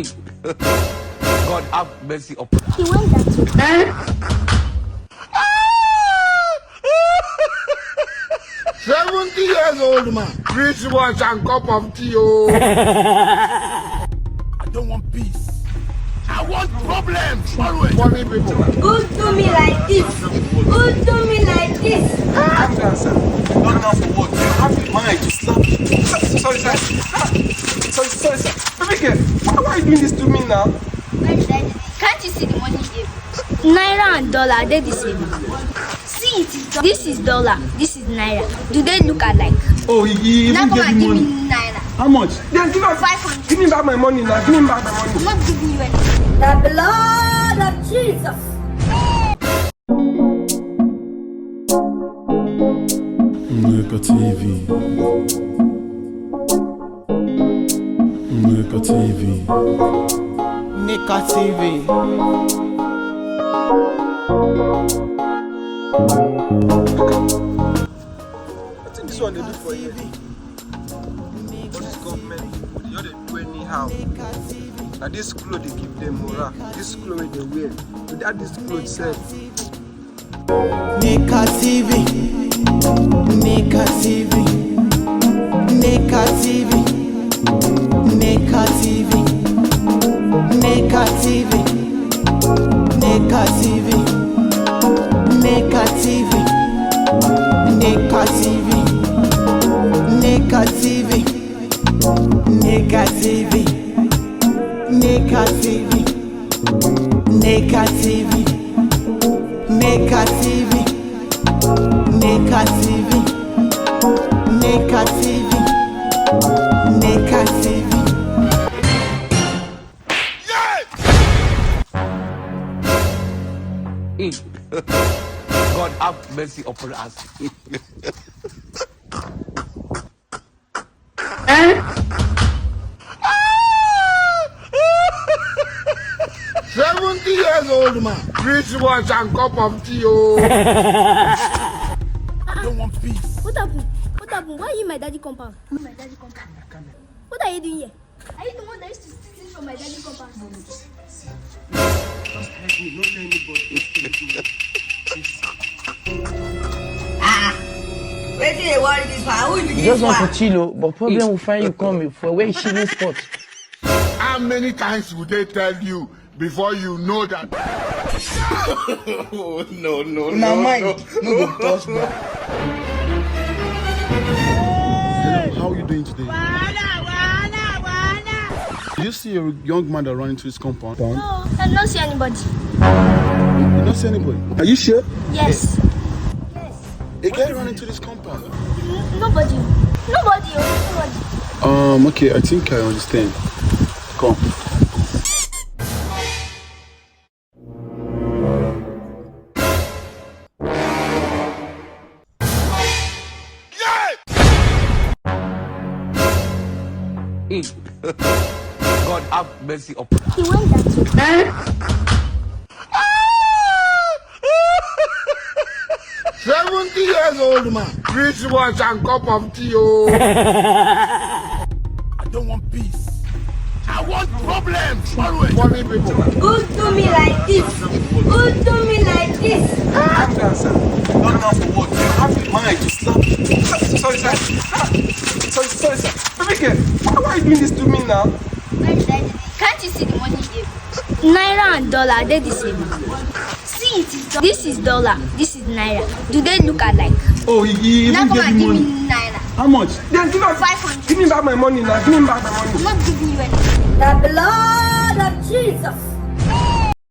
God have mercy upon us. He went that way. 70 years old man, wristwatch and cup of tea. Oh. I don't want peace. I want problems. Always. Funny people. Who do me like this? Who do me like this? Calm down, sir. Not now for what? You have the mind to slap me. Sorry, sir. Sorry, sir. Baby girl, why are you doing this to me now? Can't you see the money he gave? Naira and dollar, they're the same. See it. This is dollar, this is naira. Do they look alike? Oh, he Now even come gave and you give money. me naira. How much? Then give us 500. Give me back my money now. Give me back my money. I'm not giving you anything. The blood of Jesus. Nika TV. Nika TV. Nika TV. I think this one they do for you. All this government people, they don't do anyhow. Now this clothes they give them morale. This clothes they wear. Without this clothes said. Nika TV. Nika TV. Nika TV. Nika TV. Nika TV. Nika TV. Nika TV. Nika TV. Nika TV. Nika TV. Nika TV. Nika TV. Nika TV. Nika TV. Nika TV. Nika TV. God have mercy upon us. 70 years old man, wristwatch and cup of tea. Oh. I don't want peace. What happened? What happened? Why are you in my daddy compound? My daddy compound. What are you doing here? Are you the one that used to steal from my daddy compound? Just help me, not anybody. Where did they worry this one? Who will be You this just want one? to chill, oh, but problem will find you come for where is chilling spot. How many times would they tell you before you know that? No. My mind, no go touch me. Hello, how are you doing today? Did you see a young man that ran into his compound? No, I don't see anybody. You don't see anybody. Are you sure? Yes. A guy ran into this compound. Nobody. Nobody. Okay, I think I understand. Come. God have mercy upon us. He went that way. 70 years old man, wristwatch and cup of tea. Oh. I don't want peace. I want problems. Always. Funny people. Who do me like this? Who do me like this? Calm down, sir. Not now for what? You have the mind to slap me. Sorry, sir. Sorry, sir. Baby girl, why are you doing this to me now? Can't you see the money he gave? Naira and dollar, they're the same. See it. This is dollar, this is naira. Do they look alike? Oh, he Now even come gave and you give money. me naira. How much? Then give us 500. Give me back my money now. Give me back my money. I'm not giving you anything. The blood of Jesus.